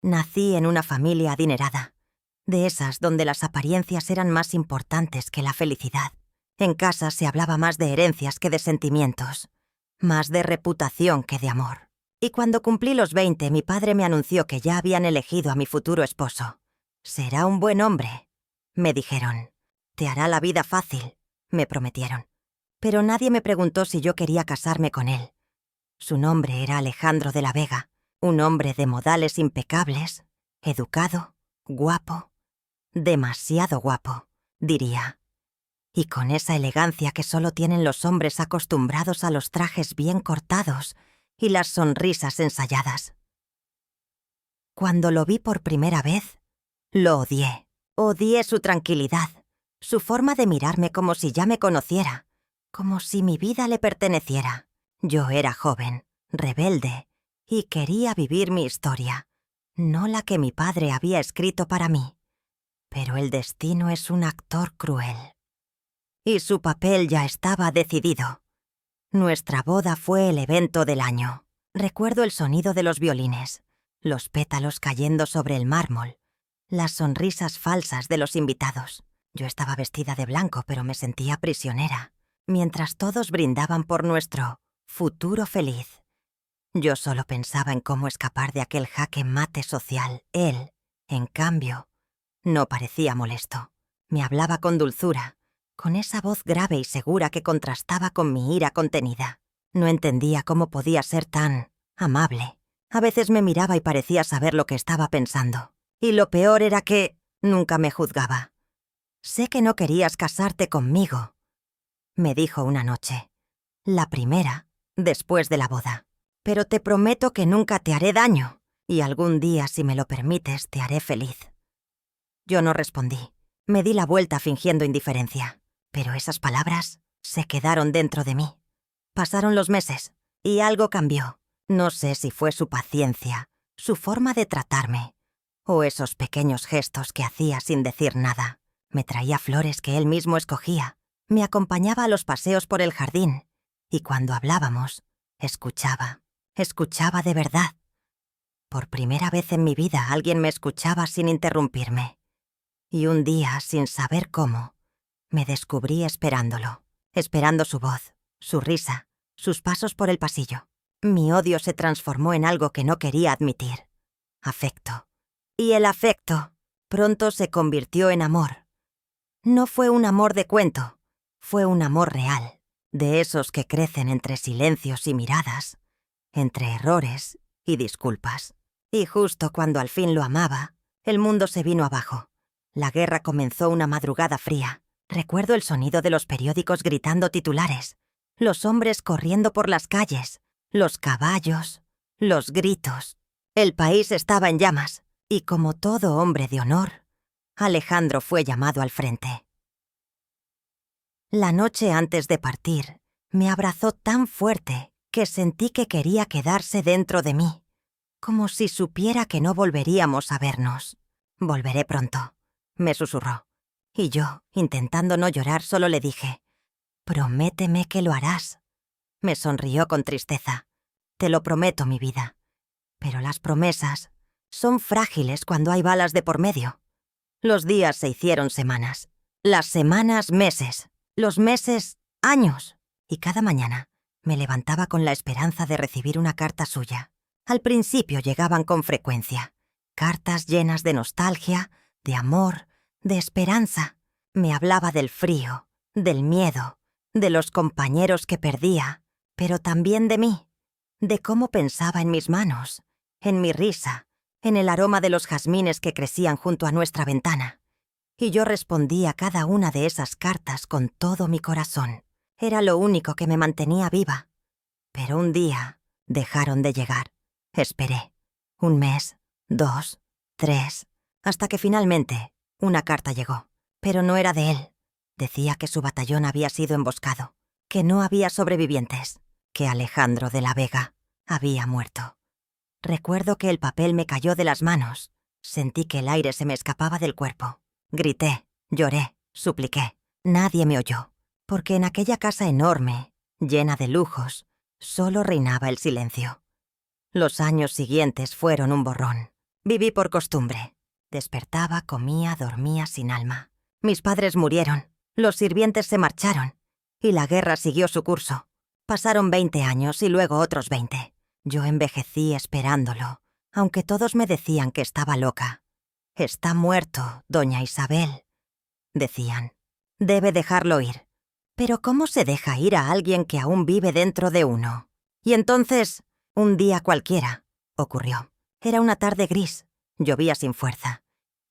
Nací en una familia adinerada, de esas donde las apariencias eran más importantes que la felicidad. En casa se hablaba más de herencias que de sentimientos, más de reputación que de amor. Y cuando cumplí los 20, mi padre me anunció que ya habían elegido a mi futuro esposo. «Será un buen hombre», me dijeron. «Te hará la vida fácil», me prometieron. Pero nadie me preguntó si yo quería casarme con él. Su nombre era Alejandro de la Vega, un hombre de modales impecables, educado, guapo, demasiado guapo, diría. Y con esa elegancia que solo tienen los hombres acostumbrados a los trajes bien cortados y las sonrisas ensayadas. Cuando lo vi por primera vez, lo odié. Odié su tranquilidad, su forma de mirarme como si ya me conociera, como si mi vida le perteneciera. Yo era joven, rebelde, y quería vivir mi historia, no la que mi padre había escrito para mí. Pero el destino es un actor cruel. Y su papel ya estaba decidido. Nuestra boda fue el evento del año. Recuerdo el sonido de los violines, los pétalos cayendo sobre el mármol, las sonrisas falsas de los invitados. Yo estaba vestida de blanco, pero me sentía prisionera, mientras todos brindaban por nuestro futuro feliz. Yo solo pensaba en cómo escapar de aquel jaque mate social. Él, en cambio, no parecía molesto. Me hablaba con dulzura, con esa voz grave y segura que contrastaba con mi ira contenida. No entendía cómo podía ser tan amable. A veces me miraba y parecía saber lo que estaba pensando. Y lo peor era que nunca me juzgaba. «Sé que no querías casarte conmigo», me dijo una noche. La primera, después de la boda. «Pero te prometo que nunca te haré daño, y algún día, si me lo permites, te haré feliz». Yo no respondí. Me di la vuelta fingiendo indiferencia. Pero esas palabras se quedaron dentro de mí. Pasaron los meses, y algo cambió. No sé si fue su paciencia, su forma de tratarme, o esos pequeños gestos que hacía sin decir nada. Me traía flores que él mismo escogía, me acompañaba a los paseos por el jardín, y cuando hablábamos, escuchaba de verdad. Por primera vez en mi vida alguien me escuchaba sin interrumpirme. Y un día, sin saber cómo, me descubrí esperándolo, esperando su voz, su risa, sus pasos por el pasillo. Mi odio se transformó en algo que no quería admitir. Afecto. Y el afecto pronto se convirtió en amor. No fue un amor de cuento, fue un amor real, de esos que crecen entre silencios y miradas, entre errores y disculpas. Y justo cuando al fin lo amaba, el mundo se vino abajo. La guerra comenzó una madrugada fría. Recuerdo el sonido de los periódicos gritando titulares, los hombres corriendo por las calles, los caballos, los gritos. El país estaba en llamas, y como todo hombre de honor, Alejandro fue llamado al frente. La noche antes de partir, me abrazó tan fuerte que sentí que quería quedarse dentro de mí, como si supiera que no volveríamos a vernos. «Volveré pronto», me susurró. Y yo, intentando no llorar, solo le dije, «Prométeme que lo harás». Me sonrió con tristeza. «Te lo prometo, mi vida. Pero las promesas son frágiles cuando hay balas de por medio». Los días se hicieron semanas, las semanas meses, los meses años. Y cada mañana me levantaba con la esperanza de recibir una carta suya. Al principio llegaban con frecuencia, cartas llenas de nostalgia, de amor, de esperanza. Me hablaba del frío, del miedo, de los compañeros que perdía, pero también de mí, de cómo pensaba en mis manos, en mi risa, en el aroma de los jazmines que crecían junto a nuestra ventana. Y yo respondía a cada una de esas cartas con todo mi corazón. Era lo único que me mantenía viva. Pero un día dejaron de llegar. Esperé. 1 mes, 2, 3, hasta que finalmente una carta llegó. Pero no era de él. Decía que su batallón había sido emboscado, que no había sobrevivientes, que Alejandro de la Vega había muerto. Recuerdo que el papel me cayó de las manos. Sentí que el aire se me escapaba del cuerpo. Grité, lloré, supliqué. Nadie me oyó, porque en aquella casa enorme, llena de lujos, solo reinaba el silencio. Los años siguientes fueron un borrón. Viví por costumbre. Despertaba, comía, dormía sin alma. Mis padres murieron, los sirvientes se marcharon, y la guerra siguió su curso. Pasaron 20 años y luego otros 20. Yo envejecí esperándolo, aunque todos me decían que estaba loca. «Está muerto, doña Isabel», decían. «Debe dejarlo ir». Pero ¿cómo se deja ir a alguien que aún vive dentro de uno? Y entonces, un día cualquiera, ocurrió. Era una tarde gris, llovía sin fuerza,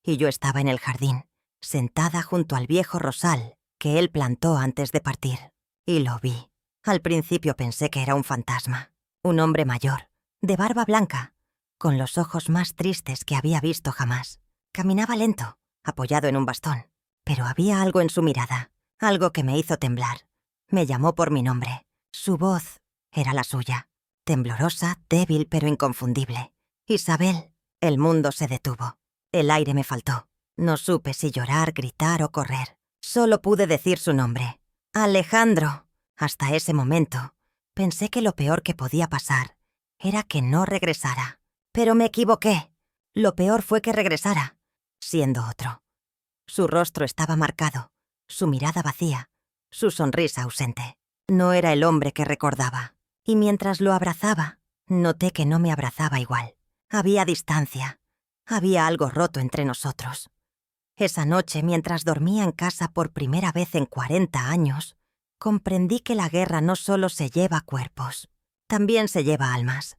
y yo estaba en el jardín, sentada junto al viejo rosal que él plantó antes de partir. Y lo vi. Al principio pensé que era un fantasma, un hombre mayor, de barba blanca, con los ojos más tristes que había visto jamás. Caminaba lento, apoyado en un bastón, pero había algo en su mirada, algo que me hizo temblar. Me llamó por mi nombre. Su voz era la suya, temblorosa, débil pero inconfundible. «Isabel». El mundo se detuvo. El aire me faltó. No supe si llorar, gritar o correr. Solo pude decir su nombre. «Alejandro». Hasta ese momento, pensé que lo peor que podía pasar era que no regresara. Pero me equivoqué. Lo peor fue que regresara, siendo otro. Su rostro estaba marcado, su mirada vacía, su sonrisa ausente. No era el hombre que recordaba. Y mientras lo abrazaba, noté que no me abrazaba igual. Había distancia. Había algo roto entre nosotros. Esa noche, mientras dormía en casa por primera vez en 40 años, comprendí que la guerra no solo se lleva cuerpos, también se lleva almas.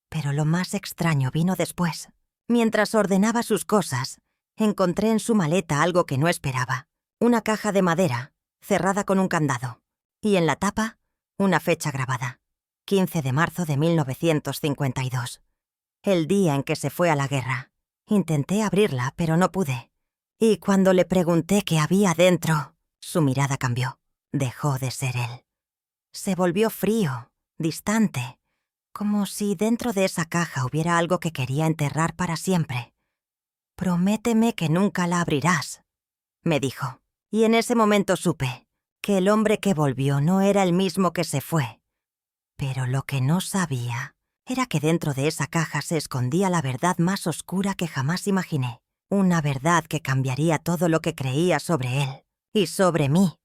Pero lo más extraño vino después. Mientras ordenaba sus cosas, encontré en su maleta algo que no esperaba. Una caja de madera, cerrada con un candado. Y en la tapa, una fecha grabada. 15 de marzo de 1952. El día en que se fue a la guerra. Intenté abrirla, pero no pude. Y cuando le pregunté qué había dentro, su mirada cambió. Dejó de ser él. Se volvió frío, distante, como si dentro de esa caja hubiera algo que quería enterrar para siempre. «Prométeme que nunca la abrirás», me dijo. Y en ese momento supe que el hombre que volvió no era el mismo que se fue. Pero lo que no sabía era que dentro de esa caja se escondía la verdad más oscura que jamás imaginé. Una verdad que cambiaría todo lo que creía sobre él y sobre mí.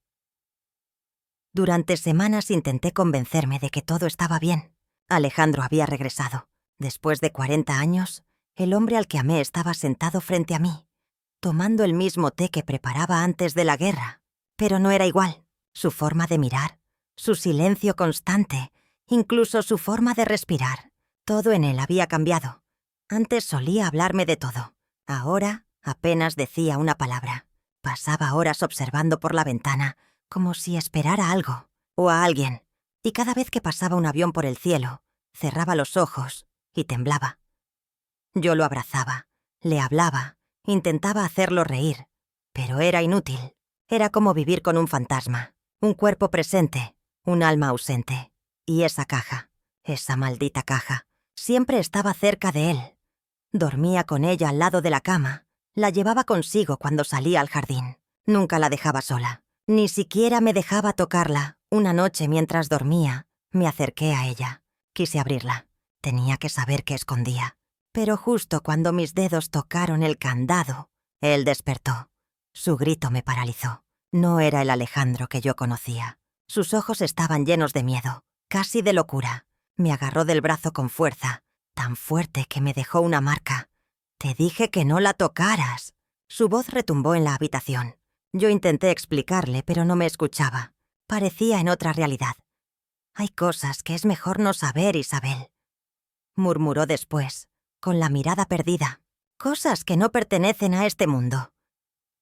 Durante semanas intenté convencerme de que todo estaba bien. Alejandro había regresado. Después de 40 años, el hombre al que amé estaba sentado frente a mí, tomando el mismo té que preparaba antes de la guerra. Pero no era igual. Su forma de mirar, su silencio constante, incluso su forma de respirar. Todo en él había cambiado. Antes solía hablarme de todo. Ahora apenas decía una palabra. Pasaba horas observando por la ventana, como si esperara algo, o a alguien. Y cada vez que pasaba un avión por el cielo, cerraba los ojos y temblaba. Yo lo abrazaba, le hablaba, intentaba hacerlo reír, pero era inútil. Era como vivir con un fantasma, un cuerpo presente, un alma ausente. Y esa caja, esa maldita caja, siempre estaba cerca de él. Dormía con ella al lado de la cama, la llevaba consigo cuando salía al jardín. Nunca la dejaba sola. Ni siquiera me dejaba tocarla. Una noche mientras dormía, me acerqué a ella. Quise abrirla. Tenía que saber qué escondía. Pero justo cuando mis dedos tocaron el candado, él despertó. Su grito me paralizó. No era el Alejandro que yo conocía. Sus ojos estaban llenos de miedo, casi de locura. Me agarró del brazo con fuerza, tan fuerte que me dejó una marca. «Te dije que no la tocaras». Su voz retumbó en la habitación. Yo intenté explicarle, pero no me escuchaba. Parecía en otra realidad. «Hay cosas que es mejor no saber, Isabel», murmuró después, con la mirada perdida. «Cosas que no pertenecen a este mundo».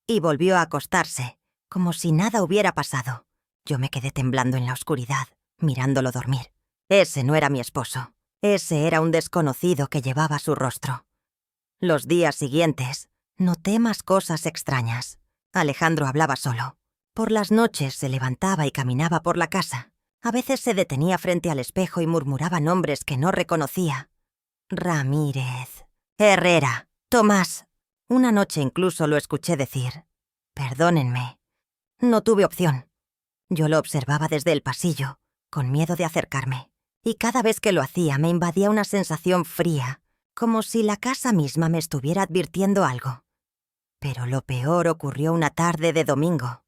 Y volvió a acostarse, como si nada hubiera pasado. Yo me quedé temblando en la oscuridad, mirándolo dormir. Ese no era mi esposo. Ese era un desconocido que llevaba su rostro. Los días siguientes, noté más cosas extrañas. Alejandro hablaba solo. Por las noches se levantaba y caminaba por la casa. A veces se detenía frente al espejo y murmuraba nombres que no reconocía. Ramírez, Herrera, Tomás. Una noche incluso lo escuché decir: «Perdónenme». No tuve opción. Yo lo observaba desde el pasillo, con miedo de acercarme. Y cada vez que lo hacía me invadía una sensación fría, como si la casa misma me estuviera advirtiendo algo. Pero lo peor ocurrió una tarde de domingo.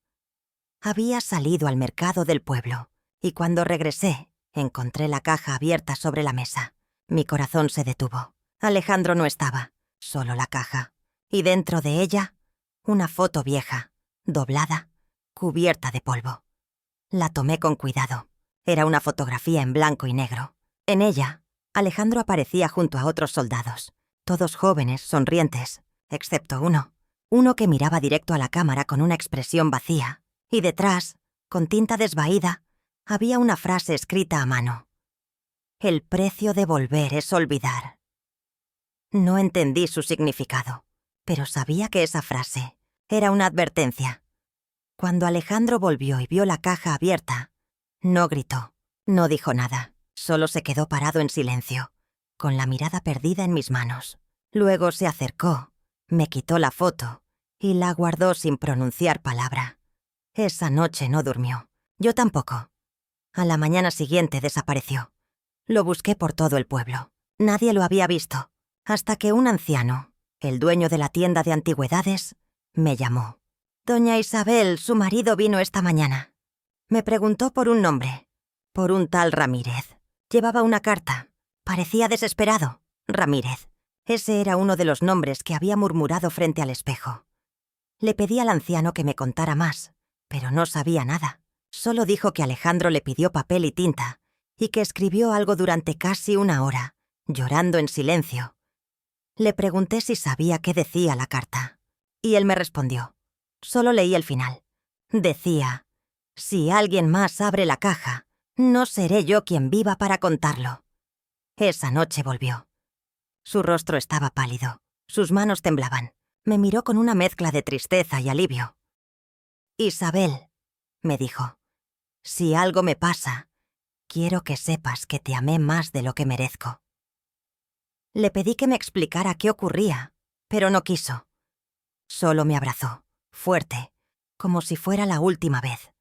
Había salido al mercado del pueblo, y cuando regresé, encontré la caja abierta sobre la mesa. Mi corazón se detuvo. Alejandro no estaba, solo la caja. Y dentro de ella, una foto vieja, doblada, cubierta de polvo. La tomé con cuidado. Era una fotografía en blanco y negro. En ella, Alejandro aparecía junto a otros soldados, todos jóvenes, sonrientes, excepto uno que miraba directo a la cámara con una expresión vacía, y detrás, con tinta desvaída, había una frase escrita a mano. El precio de volver es olvidar. No entendí su significado, pero sabía que esa frase era una advertencia. Cuando Alejandro volvió y vio la caja abierta, no gritó, no dijo nada, solo se quedó parado en silencio, con la mirada perdida en mis manos. Luego se acercó, me quitó la foto y la guardó sin pronunciar palabra. Esa noche no durmió, yo tampoco. A la mañana siguiente desapareció. Lo busqué por todo el pueblo. Nadie lo había visto, hasta que un anciano, el dueño de la tienda de antigüedades, me llamó. Doña Isabel, su marido vino esta mañana. Me preguntó por un nombre, por un tal Ramírez. Llevaba una carta. Parecía desesperado. Ramírez. Ese era uno de los nombres que había murmurado frente al espejo. Le pedí al anciano que me contara más, pero no sabía nada. Solo dijo que Alejandro le pidió papel y tinta, y que escribió algo durante casi una hora, llorando en silencio. Le pregunté si sabía qué decía la carta, y él me respondió. Solo leí el final. Decía, si alguien más abre la caja, no seré yo quien viva para contarlo. Esa noche volvió. Su rostro estaba pálido, sus manos temblaban. Me miró con una mezcla de tristeza y alivio. Isabel, me dijo, si algo me pasa, quiero que sepas que te amé más de lo que merezco. Le pedí que me explicara qué ocurría, pero no quiso. Solo me abrazó, fuerte, como si fuera la última vez.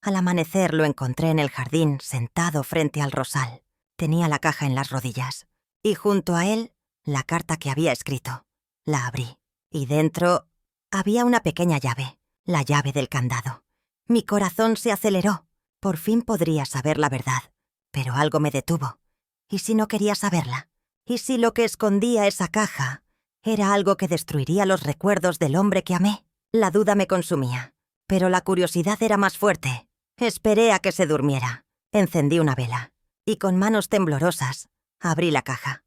Al amanecer lo encontré en el jardín, sentado frente al rosal. Tenía la caja en las rodillas, y junto a él, la carta que había escrito. La abrí, y dentro había una pequeña llave, la llave del candado. Mi corazón se aceleró. Por fin podría saber la verdad, pero algo me detuvo. ¿Y si no quería saberla? ¿Y si lo que escondía esa caja era algo que destruiría los recuerdos del hombre que amé? La duda me consumía, pero la curiosidad era más fuerte. Esperé a que se durmiera. Encendí una vela, y con manos temblorosas, abrí la caja.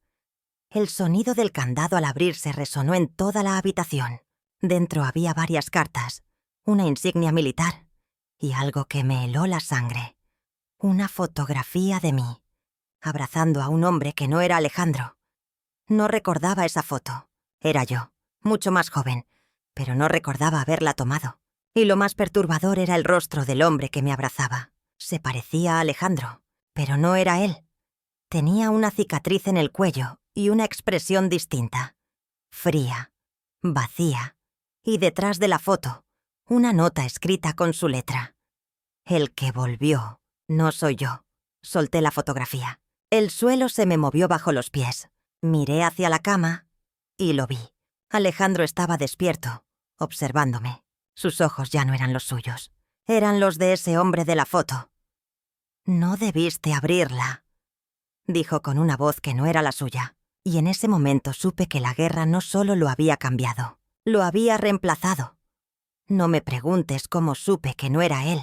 El sonido del candado al abrirse resonó en toda la habitación. Dentro había varias cartas, una insignia militar, y algo que me heló la sangre. Una fotografía de mí, abrazando a un hombre que no era Alejandro. No recordaba esa foto. Era yo, mucho más joven, pero no recordaba haberla tomado. Y lo más perturbador era el rostro del hombre que me abrazaba. Se parecía a Alejandro, pero no era él. Tenía una cicatriz en el cuello y una expresión distinta. Fría, vacía, y detrás de la foto, una nota escrita con su letra. El que volvió, no soy yo. Solté la fotografía. El suelo se me movió bajo los pies. Miré hacia la cama y lo vi. Alejandro estaba despierto, observándome. Sus ojos ya no eran los suyos. Eran los de ese hombre de la foto. «No debiste abrirla», dijo con una voz que no era la suya. Y en ese momento supe que la guerra no solo lo había cambiado, lo había reemplazado. No me preguntes cómo supe que no era él.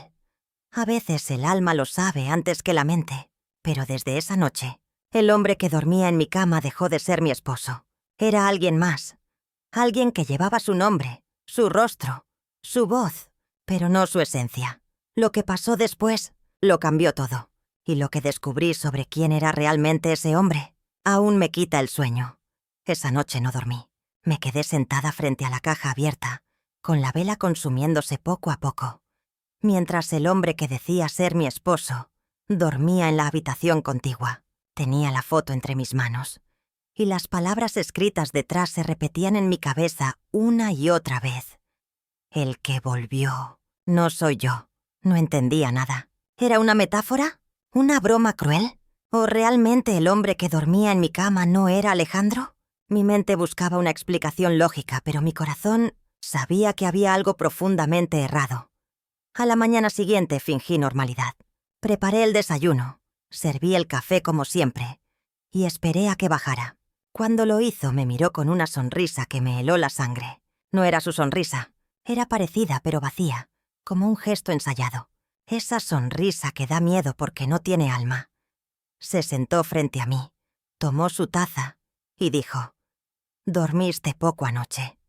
A veces el alma lo sabe antes que la mente, pero desde esa noche, el hombre que dormía en mi cama dejó de ser mi esposo. Era alguien más, alguien que llevaba su nombre, su rostro, su voz, pero no su esencia. Lo que pasó después lo cambió todo, y lo que descubrí sobre quién era realmente ese hombre aún me quita el sueño. Esa noche no dormí. Me quedé sentada frente a la caja abierta, con la vela consumiéndose poco a poco, mientras el hombre que decía ser mi esposo dormía en la habitación contigua. Tenía la foto entre mis manos, y las palabras escritas detrás se repetían en mi cabeza una y otra vez. El que volvió, no soy yo. No entendía nada. ¿Era una metáfora? ¿Una broma cruel? ¿O realmente el hombre que dormía en mi cama no era Alejandro? Mi mente buscaba una explicación lógica, pero mi corazón sabía que había algo profundamente errado. A la mañana siguiente fingí normalidad. Preparé el desayuno, serví el café como siempre y esperé a que bajara. Cuando lo hizo, me miró con una sonrisa que me heló la sangre. No era su sonrisa, era parecida pero vacía, como un gesto ensayado. Esa sonrisa que da miedo porque no tiene alma. Se sentó frente a mí, tomó su taza y dijo: «¿Dormiste poco anoche?».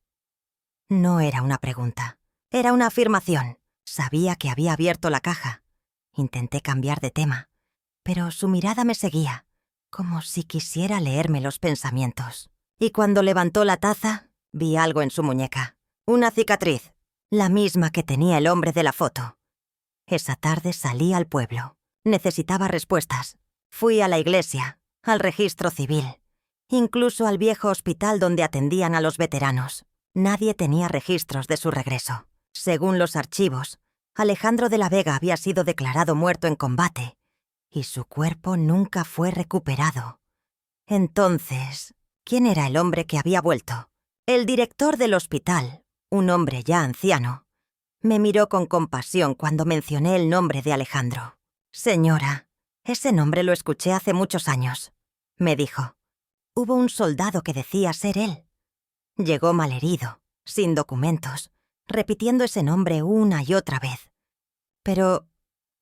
No era una pregunta, era una afirmación. Sabía que había abierto la caja. Intenté cambiar de tema, pero su mirada me seguía, como si quisiera leerme los pensamientos. Y cuando levantó la taza, vi algo en su muñeca. Una cicatriz, la misma que tenía el hombre de la foto. Esa tarde salí al pueblo. Necesitaba respuestas. Fui a la iglesia, al registro civil, incluso al viejo hospital donde atendían a los veteranos. Nadie tenía registros de su regreso. Según los archivos, Alejandro de la Vega había sido declarado muerto en combate y su cuerpo nunca fue recuperado. Entonces, ¿quién era el hombre que había vuelto? El director del hospital, un hombre ya anciano, me miró con compasión cuando mencioné el nombre de Alejandro. «Señora, ese nombre lo escuché hace muchos años», me dijo. «Hubo un soldado que decía ser él. Llegó malherido, sin documentos, repitiendo ese nombre una y otra vez. Pero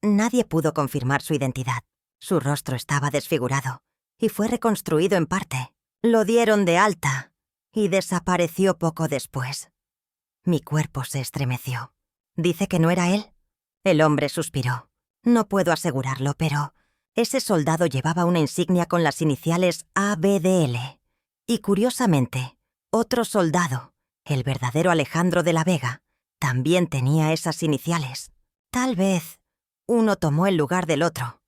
nadie pudo confirmar su identidad. Su rostro estaba desfigurado y fue reconstruido en parte. Lo dieron de alta y desapareció poco después». Mi cuerpo se estremeció. «¿Dice que no era él?». El hombre suspiró. «No puedo asegurarlo, pero ese soldado llevaba una insignia con las iniciales ABDL. Y curiosamente, otro soldado, el verdadero Alejandro de la Vega, también tenía esas iniciales. Tal vez uno tomó el lugar del otro».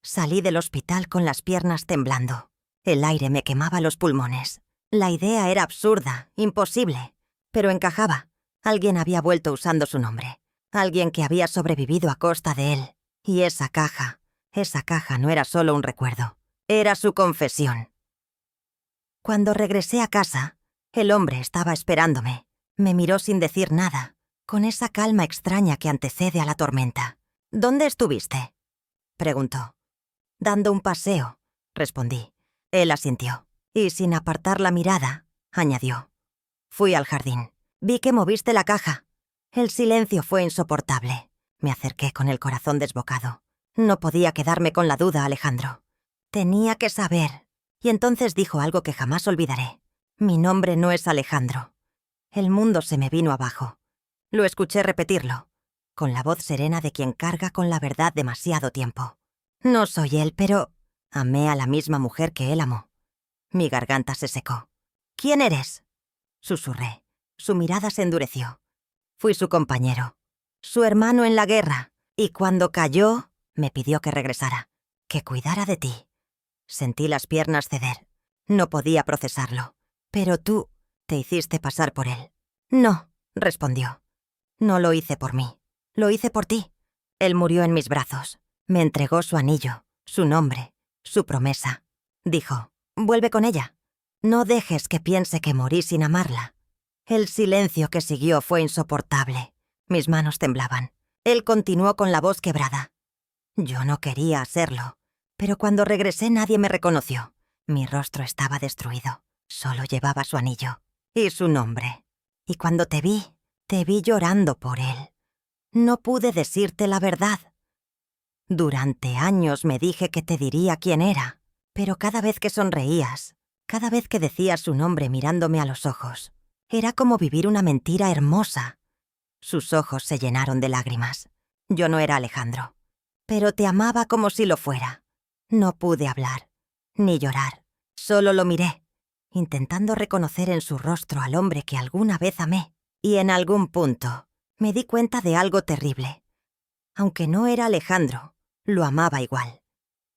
Salí del hospital con las piernas temblando. El aire me quemaba los pulmones. La idea era absurda, imposible, pero encajaba. Alguien había vuelto usando su nombre. Alguien que había sobrevivido a costa de él. Y esa caja no era solo un recuerdo. Era su confesión. Cuando regresé a casa, el hombre estaba esperándome. Me miró sin decir nada, con esa calma extraña que antecede a la tormenta. «¿Dónde estuviste?», preguntó. «Dando un paseo», respondí. Él asintió, y sin apartar la mirada, añadió: «Fui al jardín. Vi que moviste la caja». El silencio fue insoportable. Me acerqué con el corazón desbocado. No podía quedarme con la duda, Alejandro. Tenía que saber. Y entonces dijo algo que jamás olvidaré. «Mi nombre no es Alejandro». El mundo se me vino abajo. Lo escuché repetirlo, con la voz serena de quien carga con la verdad demasiado tiempo. «No soy él, pero amé a la misma mujer que él amó». Mi garganta se secó. «¿Quién eres?», susurré. Su mirada se endureció. «Fui su compañero, su hermano en la guerra, y cuando cayó, me pidió que regresara, que cuidara de ti». Sentí las piernas ceder. No podía procesarlo. «Pero tú te hiciste pasar por él». «No», respondió. «No lo hice por mí. Lo hice por ti. Él murió en mis brazos. Me entregó su anillo, su nombre, su promesa. Dijo: «Vuelve con ella. No dejes que piense que morí sin amarla». El silencio que siguió fue insoportable. Mis manos temblaban. Él continuó con la voz quebrada. Yo no quería hacerlo, pero cuando regresé nadie me reconoció. Mi rostro estaba destruido. Solo llevaba su anillo y su nombre. Y cuando te vi llorando por él. No pude decirte la verdad. Durante años me dije que te diría quién era, pero cada vez que sonreías, cada vez que decías su nombre mirándome a los ojos, era como vivir una mentira hermosa. Sus ojos se llenaron de lágrimas. Yo no era Alejandro, pero te amaba como si lo fuera. No pude hablar, ni llorar. Solo lo miré, intentando reconocer en su rostro al hombre que alguna vez amé. Y en algún punto me di cuenta de algo terrible. Aunque no era Alejandro, lo amaba igual.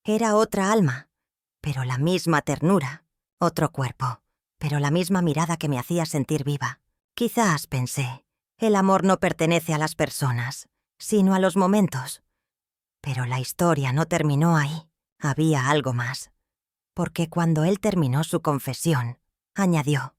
Era otra alma, pero la misma ternura. Otro cuerpo, pero la misma mirada que me hacía sentir viva. Quizás, pensé, el amor no pertenece a las personas, sino a los momentos. Pero la historia no terminó ahí. Había algo más. Porque cuando él terminó su confesión, añadió.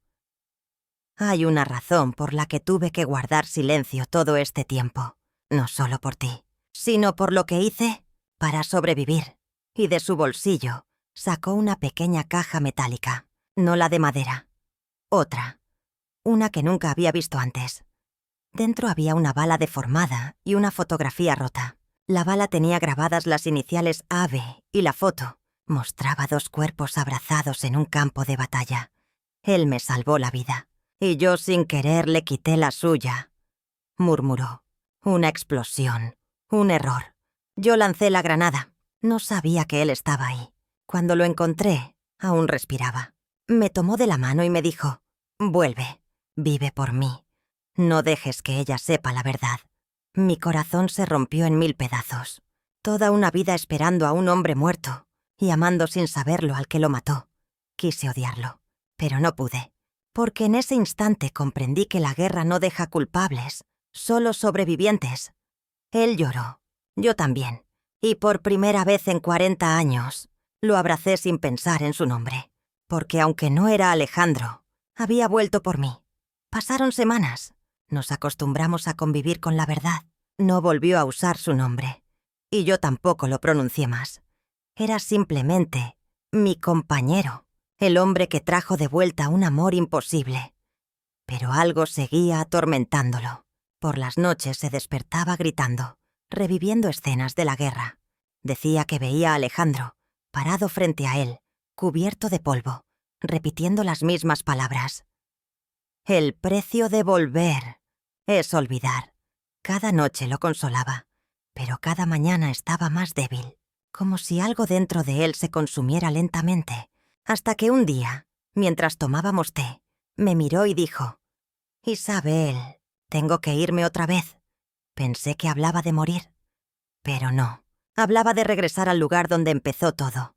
Hay una razón por la que tuve que guardar silencio todo este tiempo, no solo por ti, sino por lo que hice para sobrevivir. Y de su bolsillo sacó una pequeña caja metálica, no la de madera, otra, una que nunca había visto antes. Dentro había una bala deformada y una fotografía rota. La bala tenía grabadas las iniciales AB y la foto mostraba 2 cuerpos abrazados en un campo de batalla. Él me salvó la vida, y yo sin querer le quité la suya, murmuró. Una explosión, un error. Yo lancé la granada. No sabía que él estaba ahí. Cuando lo encontré, aún respiraba. Me tomó de la mano y me dijo, «Vuelve, vive por mí. No dejes que ella sepa la verdad». Mi corazón se rompió en 1000 pedazos. Toda una vida esperando a un hombre muerto y amando sin saberlo al que lo mató. Quise odiarlo, pero no pude, porque en ese instante comprendí que la guerra no deja culpables, solo sobrevivientes. Él lloró, yo también, y por primera vez en 40 años lo abracé sin pensar en su nombre, porque aunque no era Alejandro, había vuelto por mí. Pasaron semanas. Nos acostumbramos a convivir con la verdad. No volvió a usar su nombre. Y yo tampoco lo pronuncié más. Era simplemente mi compañero, el hombre que trajo de vuelta un amor imposible. Pero algo seguía atormentándolo. Por las noches se despertaba gritando, reviviendo escenas de la guerra. Decía que veía a Alejandro, parado frente a él, cubierto de polvo, repitiendo las mismas palabras. El precio de volver es olvidar. Cada noche lo consolaba, pero cada mañana estaba más débil, como si algo dentro de él se consumiera lentamente, hasta que un día, mientras tomábamos té, me miró y dijo, «Isabel, tengo que irme otra vez». Pensé que hablaba de morir, pero no, hablaba de regresar al lugar donde empezó todo.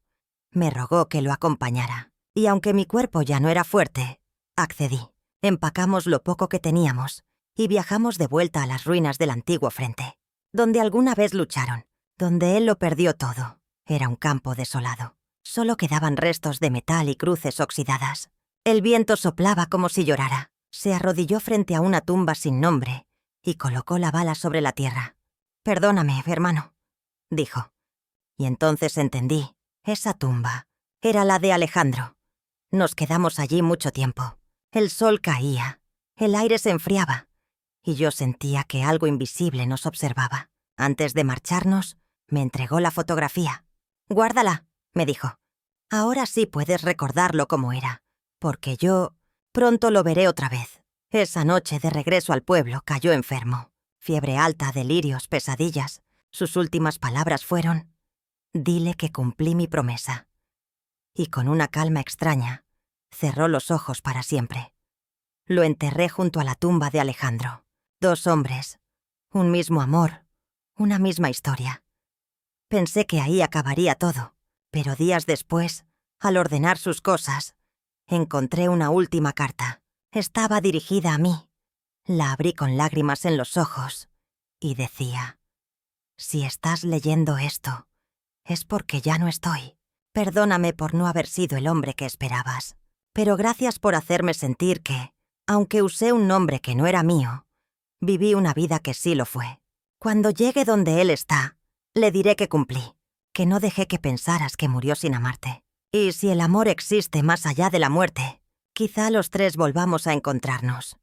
Me rogó que lo acompañara, y aunque mi cuerpo ya no era fuerte, accedí. Empacamos lo poco que teníamos y viajamos de vuelta a las ruinas del antiguo frente, donde alguna vez lucharon, donde él lo perdió todo. Era un campo desolado. Solo quedaban restos de metal y cruces oxidadas. El viento soplaba como si llorara. Se arrodilló frente a una tumba sin nombre y colocó la bala sobre la tierra. «Perdóname, hermano», dijo. Y entonces entendí, esa tumba era la de Alejandro. Nos quedamos allí mucho tiempo. El sol caía, el aire se enfriaba, y yo sentía que algo invisible nos observaba. Antes de marcharnos, me entregó la fotografía. «Guárdala», me dijo. «Ahora sí puedes recordarlo como era, porque yo pronto lo veré otra vez». Esa noche de regreso al pueblo cayó enfermo. Fiebre alta, delirios, pesadillas. Sus últimas palabras fueron, «Dile que cumplí mi promesa». Y con una calma extraña, cerró los ojos para siempre. Lo enterré junto a la tumba de Alejandro. 2 hombres, un mismo amor, una misma historia. Pensé que ahí acabaría todo, pero días después, al ordenar sus cosas, encontré una última carta. Estaba dirigida a mí. La abrí con lágrimas en los ojos y decía, «Si estás leyendo esto, es porque ya no estoy. Perdóname por no haber sido el hombre que esperabas. Pero gracias por hacerme sentir que, aunque usé un nombre que no era mío, viví una vida que sí lo fue. Cuando llegue donde él está, le diré que cumplí, que no dejé que pensaras que murió sin amarte. Y si el amor existe más allá de la muerte, quizá los 3 volvamos a encontrarnos».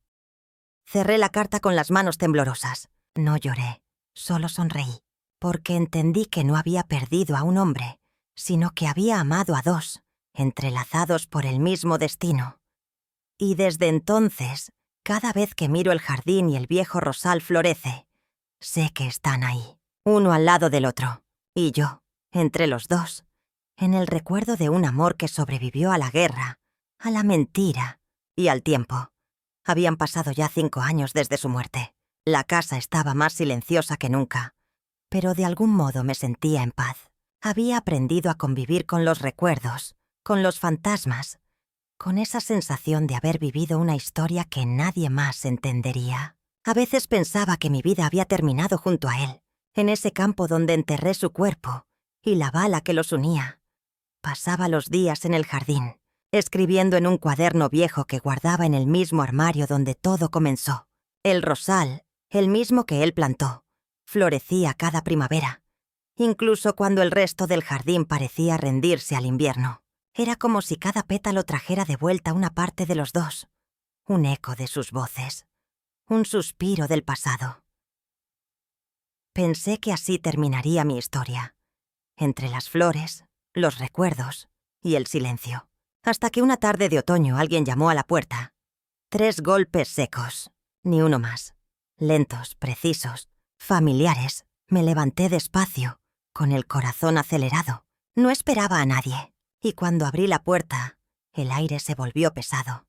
Cerré la carta con las manos temblorosas. No lloré, solo sonreí, porque entendí que no había perdido a un hombre, sino que había amado a 2, entrelazados por el mismo destino. Y desde entonces, cada vez que miro el jardín y el viejo rosal florece, sé que están ahí, uno al lado del otro, y yo, entre los 2, en el recuerdo de un amor que sobrevivió a la guerra, a la mentira y al tiempo. Habían pasado ya 5 años desde su muerte. La casa estaba más silenciosa que nunca, pero de algún modo me sentía en paz. Había aprendido a convivir con los recuerdos, con los fantasmas, con esa sensación de haber vivido una historia que nadie más entendería. A veces pensaba que mi vida había terminado junto a él, en ese campo donde enterré su cuerpo y la bala que los unía. Pasaba los días en el jardín, escribiendo en un cuaderno viejo que guardaba en el mismo armario donde todo comenzó. El rosal, el mismo que él plantó, florecía cada primavera, incluso cuando el resto del jardín parecía rendirse al invierno. Era como si cada pétalo trajera de vuelta una parte de los dos, un eco de sus voces, un suspiro del pasado. Pensé que así terminaría mi historia, entre las flores, los recuerdos y el silencio, hasta que una tarde de otoño alguien llamó a la puerta. 3 golpes secos, ni uno más, lentos, precisos, familiares. Me levanté despacio, con el corazón acelerado. No esperaba a nadie, y cuando abrí la puerta, el aire se volvió pesado.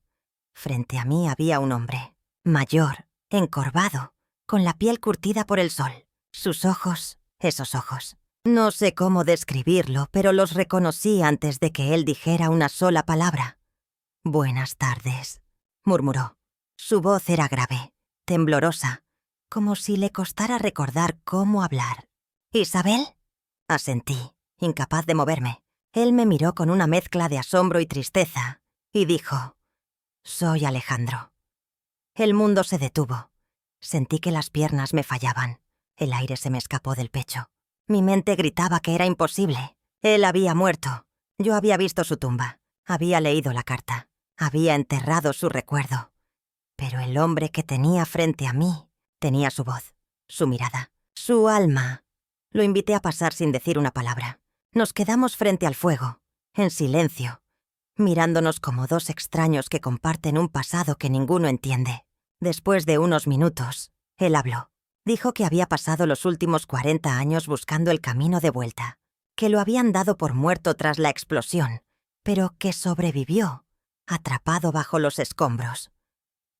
Frente a mí había un hombre, mayor, encorvado, con la piel curtida por el sol. Sus ojos, esos ojos. No sé cómo describirlo, pero los reconocí antes de que él dijera una sola palabra. «Buenas tardes», murmuró. Su voz era grave, temblorosa, como si le costara recordar cómo hablar. «¿Isabel?» Asentí, incapaz de moverme. Él me miró con una mezcla de asombro y tristeza, y dijo: «Soy Alejandro». El mundo se detuvo. Sentí que las piernas me fallaban. El aire se me escapó del pecho. Mi mente gritaba que era imposible. Él había muerto. Yo había visto su tumba. Había leído la carta. Había enterrado su recuerdo. Pero el hombre que tenía frente a mí tenía su voz, su mirada, su alma. Lo invité a pasar sin decir una palabra. Nos quedamos frente al fuego, en silencio, mirándonos como 2 extraños que comparten un pasado que ninguno entiende. Después de unos minutos, él habló. Dijo que había pasado los últimos 40 años buscando el camino de vuelta, que lo habían dado por muerto tras la explosión, pero que sobrevivió, atrapado bajo los escombros.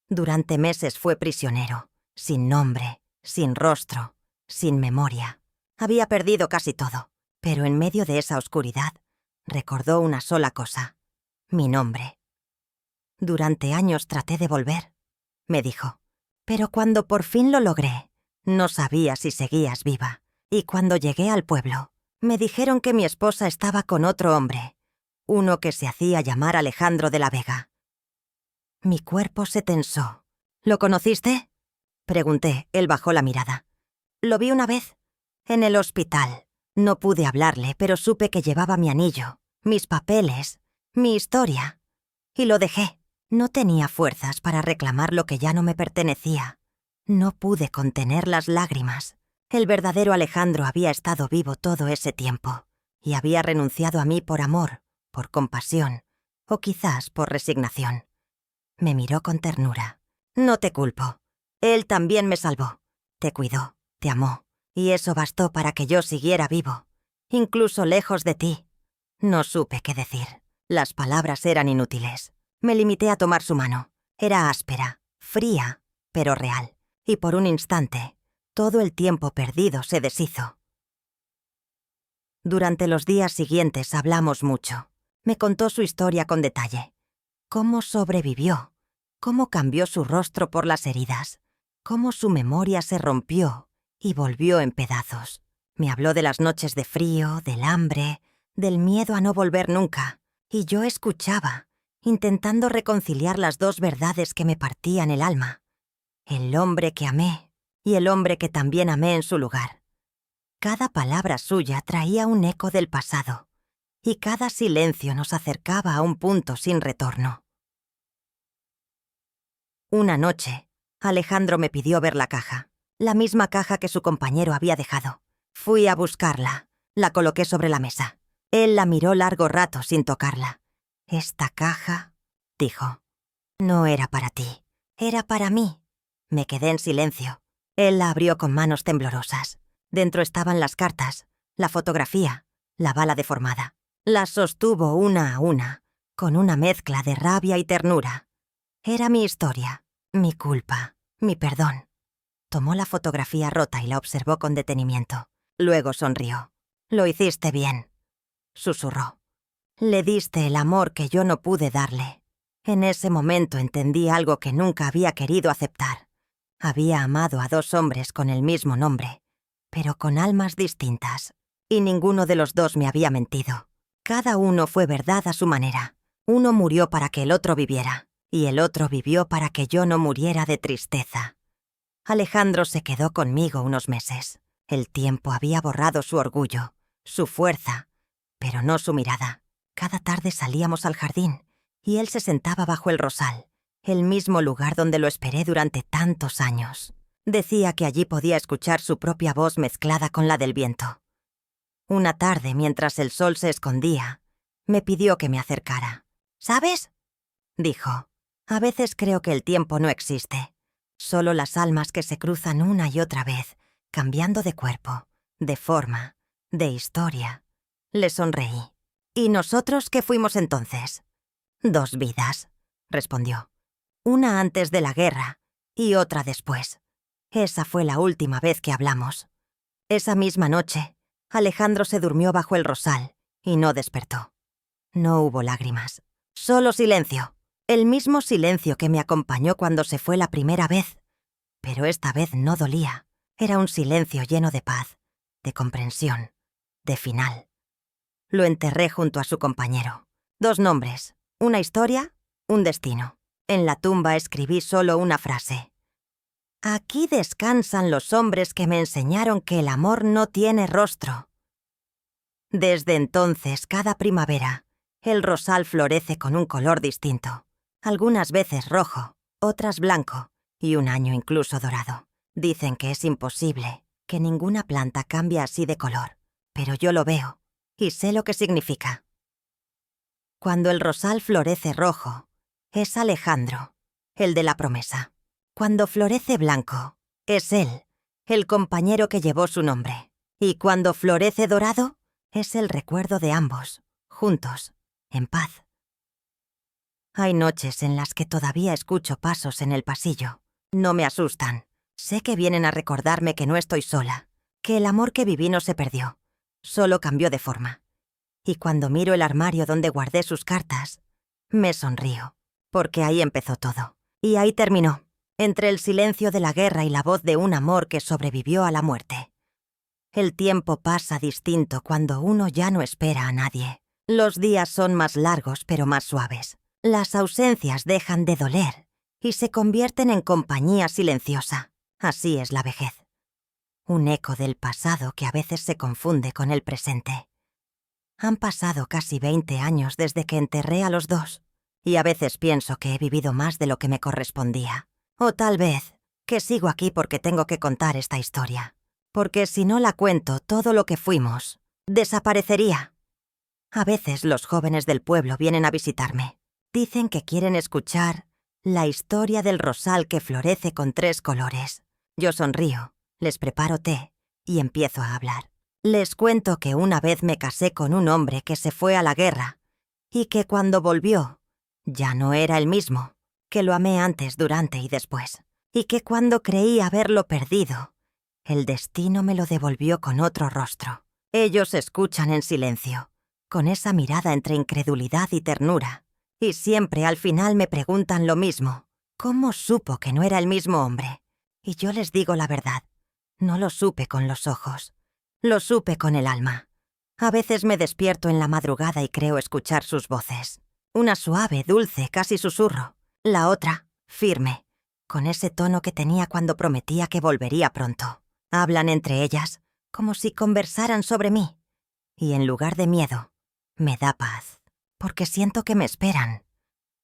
Durante meses fue prisionero, sin nombre, sin rostro, sin memoria. Había perdido casi todo, pero en medio de esa oscuridad, recordó una sola cosa: mi nombre. Durante años traté de volver, me dijo, pero cuando por fin lo logré, no sabía si seguías viva. Y cuando llegué al pueblo, me dijeron que mi esposa estaba con otro hombre, uno que se hacía llamar Alejandro de la Vega. Mi cuerpo se tensó. ¿Lo conociste?, pregunté. Él bajó la mirada. Lo vi una vez, en el hospital. No pude hablarle, pero supe que llevaba mi anillo, mis papeles, mi historia. Y lo dejé. No tenía fuerzas para reclamar lo que ya no me pertenecía. No pude contener las lágrimas. El verdadero Alejandro había estado vivo todo ese tiempo, y había renunciado a mí por amor, por compasión, o quizás por resignación. Me miró con ternura. No te culpo. Él también me salvó. Te cuidó, te amó, y eso bastó para que yo siguiera vivo, incluso lejos de ti. No supe qué decir. Las palabras eran inútiles. Me limité a tomar su mano. Era áspera, fría, pero real. Y por un instante, todo el tiempo perdido se deshizo. Durante los días siguientes hablamos mucho. Me contó su historia con detalle. Cómo sobrevivió, cómo cambió su rostro por las heridas, cómo su memoria se rompió y volvió en pedazos. Me habló de las noches de frío, del hambre, del miedo a no volver nunca, y yo escuchaba, intentando reconciliar las 2 verdades que me partían el alma. El hombre que amé y el hombre que también amé en su lugar. Cada palabra suya traía un eco del pasado, y cada silencio nos acercaba a un punto sin retorno. Una noche, Alejandro me pidió ver la caja, la misma caja que su compañero había dejado. Fui a buscarla, la coloqué sobre la mesa. Él la miró largo rato sin tocarla. «Esta caja», dijo, «no era para ti, era para mí». Me quedé en silencio. Él la abrió con manos temblorosas. Dentro estaban las cartas, la fotografía, la bala deformada. Las sostuvo una a una, con una mezcla de rabia y ternura. Era mi historia, mi culpa, mi perdón. Tomó la fotografía rota y la observó con detenimiento. Luego sonrió. «Lo hiciste bien», susurró. «Le diste el amor que yo no pude darle». En ese momento entendí algo que nunca había querido aceptar. Había amado a 2 hombres con el mismo nombre, pero con almas distintas, y ninguno de los 2 me había mentido. Cada uno fue verdad a su manera. Uno murió para que el otro viviera, y el otro vivió para que yo no muriera de tristeza. Alejandro se quedó conmigo unos meses. El tiempo había borrado su orgullo, su fuerza, pero no su mirada. Cada tarde salíamos al jardín, y él se sentaba bajo el rosal, el mismo lugar donde lo esperé durante tantos años. Decía que allí podía escuchar su propia voz mezclada con la del viento. Una tarde, mientras el sol se escondía, me pidió que me acercara. «¿Sabes?», dijo. «A veces creo que el tiempo no existe. Solo las almas que se cruzan una y otra vez, cambiando de cuerpo, de forma, de historia». Le sonreí. «¿Y nosotros qué fuimos entonces?» «2 vidas», respondió. «Una antes de la guerra y otra después. Esa fue la última vez que hablamos». Esa misma noche, Alejandro se durmió bajo el rosal y no despertó. No hubo lágrimas, solo silencio. El mismo silencio que me acompañó cuando se fue la primera vez. Pero esta vez no dolía. Era un silencio lleno de paz, de comprensión, de final. Lo enterré junto a su compañero. 2 nombres, una historia, un destino. En la tumba escribí solo una frase. «Aquí descansan los hombres que me enseñaron que el amor no tiene rostro». Desde entonces, cada primavera, el rosal florece con un color distinto. Algunas veces rojo, otras blanco, y un año incluso dorado. Dicen que es imposible, que ninguna planta cambie así de color. Pero yo lo veo, y sé lo que significa. Cuando el rosal florece rojo, es Alejandro, el de la promesa. Cuando florece blanco, es él, el compañero que llevó su nombre. Y cuando florece dorado, es el recuerdo de ambos, juntos, en paz. Hay noches en las que todavía escucho pasos en el pasillo. No me asustan. Sé que vienen a recordarme que no estoy sola, que el amor que viví no se perdió, solo cambió de forma. Y cuando miro el armario donde guardé sus cartas, me sonrío, porque ahí empezó todo. Y ahí terminó, entre el silencio de la guerra y la voz de un amor que sobrevivió a la muerte. El tiempo pasa distinto cuando uno ya no espera a nadie. Los días son más largos pero más suaves. Las ausencias dejan de doler y se convierten en compañía silenciosa. Así es la vejez. Un eco del pasado que a veces se confunde con el presente. Han pasado casi 20 años desde que enterré a los 2, y a veces pienso que he vivido más de lo que me correspondía. O tal vez que sigo aquí porque tengo que contar esta historia. Porque si no la cuento, todo lo que fuimos desaparecería. A veces los jóvenes del pueblo vienen a visitarme. Dicen que quieren escuchar la historia del rosal que florece con 3 colores. Yo sonrío, les preparo té y empiezo a hablar. Les cuento que una vez me casé con un hombre que se fue a la guerra y que cuando volvió ya no era el mismo, que lo amé antes, durante y después, y que cuando creí haberlo perdido, el destino me lo devolvió con otro rostro. Ellos escuchan en silencio, con esa mirada entre incredulidad y ternura, y siempre al final me preguntan lo mismo. ¿Cómo supo que no era el mismo hombre? Y yo les digo la verdad. No lo supe con los ojos. Lo supe con el alma. A veces me despierto en la madrugada y creo escuchar sus voces. Una suave, dulce, casi susurro. La otra, firme, con ese tono que tenía cuando prometía que volvería pronto. Hablan entre ellas, como si conversaran sobre mí. Y en lugar de miedo, me da paz, porque siento que me esperan.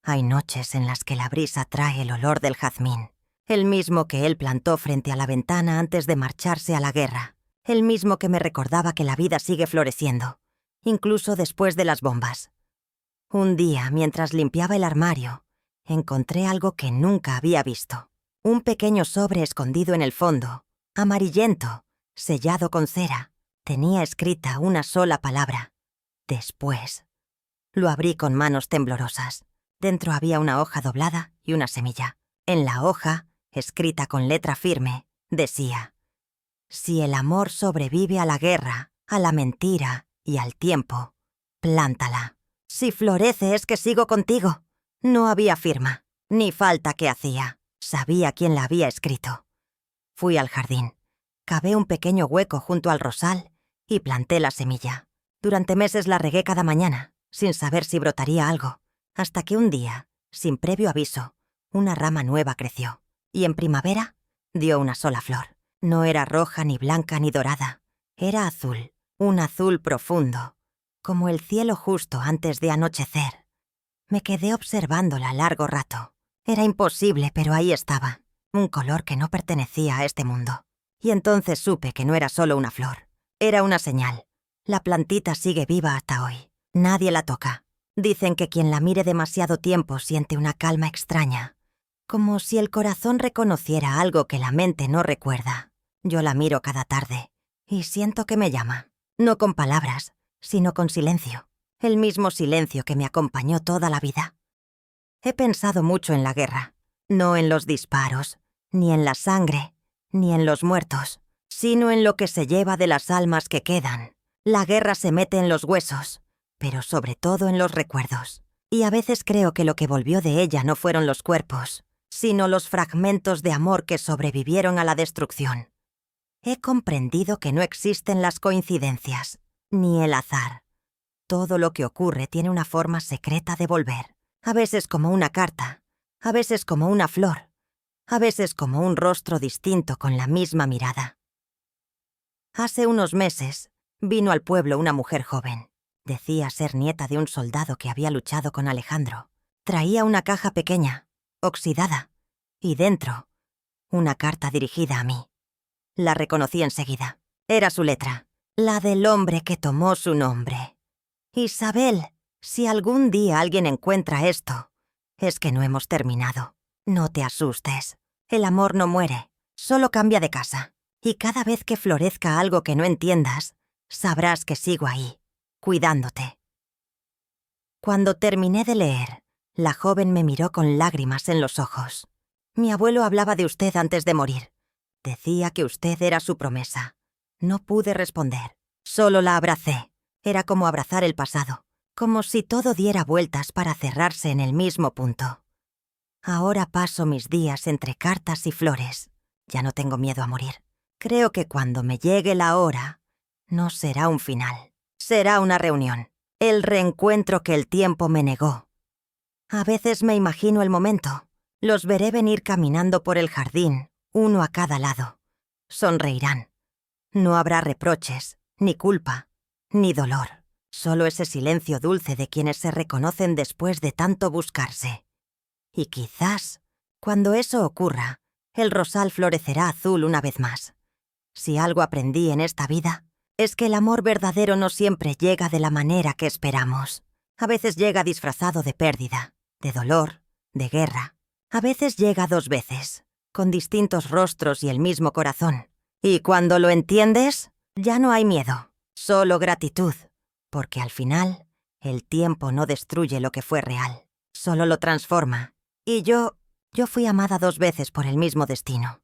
Hay noches en las que la brisa trae el olor del jazmín, el mismo que él plantó frente a la ventana antes de marcharse a la guerra, el mismo que me recordaba que la vida sigue floreciendo, incluso después de las bombas. Un día, mientras limpiaba el armario, encontré algo que nunca había visto. Un pequeño sobre escondido en el fondo, amarillento, sellado con cera. Tenía escrita una sola palabra: después. Lo abrí con manos temblorosas. Dentro había una hoja doblada y una semilla. En la hoja, escrita con letra firme, decía: si el amor sobrevive a la guerra, a la mentira y al tiempo, plántala. Si florece es que sigo contigo. No había firma, ni falta que hacía. Sabía quién la había escrito. Fui al jardín. Cavé un pequeño hueco junto al rosal y planté la semilla. Durante meses la regué cada mañana, sin saber si brotaría algo, hasta que un día, sin previo aviso, una rama nueva creció, y en primavera dio una sola flor. No era roja, ni blanca, ni dorada. Era azul, un azul profundo, como el cielo justo antes de anochecer. Me quedé observándola largo rato. Era imposible, pero ahí estaba, un color que no pertenecía a este mundo. Y entonces supe que no era solo una flor, era una señal. La plantita sigue viva hasta hoy. Nadie la toca. Dicen que quien la mire demasiado tiempo siente una calma extraña, como si el corazón reconociera algo que la mente no recuerda. Yo la miro cada tarde y siento que me llama, no con palabras, sino con silencio, el mismo silencio que me acompañó toda la vida. He pensado mucho en la guerra, no en los disparos, ni en la sangre, ni en los muertos, sino en lo que se lleva de las almas que quedan. La guerra se mete en los huesos, pero sobre todo en los recuerdos. Y a veces creo que lo que volvió de ella no fueron los cuerpos, sino los fragmentos de amor que sobrevivieron a la destrucción. He comprendido que no existen las coincidencias, ni el azar. Todo lo que ocurre tiene una forma secreta de volver, a veces como una carta, a veces como una flor, a veces como un rostro distinto con la misma mirada. Hace unos meses vino al pueblo una mujer joven. Decía ser nieta de un soldado que había luchado con Alejandro. Traía una caja pequeña, oxidada, y dentro, una carta dirigida a mí. La reconocí enseguida. Era su letra, la del hombre que tomó su nombre. Isabel, si algún día alguien encuentra esto, es que no hemos terminado. No te asustes. El amor no muere, solo cambia de casa. Y cada vez que florezca algo que no entiendas, sabrás que sigo ahí, cuidándote. Cuando terminé de leer, la joven me miró con lágrimas en los ojos. Mi abuelo hablaba de usted antes de morir. Decía que usted era su promesa. No pude responder. Solo la abracé. Era como abrazar el pasado, como si todo diera vueltas para cerrarse en el mismo punto. Ahora paso mis días entre cartas y flores. Ya no tengo miedo a morir. Creo que cuando me llegue la hora, no será un final. Será una reunión. El reencuentro que el tiempo me negó. A veces me imagino el momento. Los veré venir caminando por el jardín, uno a cada lado. Sonreirán. No habrá reproches, ni culpa, ni dolor. Solo ese silencio dulce de quienes se reconocen después de tanto buscarse. Y quizás, cuando eso ocurra, el rosal florecerá azul una vez más. Si algo aprendí en esta vida, es que el amor verdadero no siempre llega de la manera que esperamos. A veces llega disfrazado de pérdida, de dolor, de guerra. A veces llega dos veces, con distintos rostros y el mismo corazón. Y cuando lo entiendes, ya no hay miedo, solo gratitud, porque al final, el tiempo no destruye lo que fue real, solo lo transforma. Y yo fui amada dos veces por el mismo destino.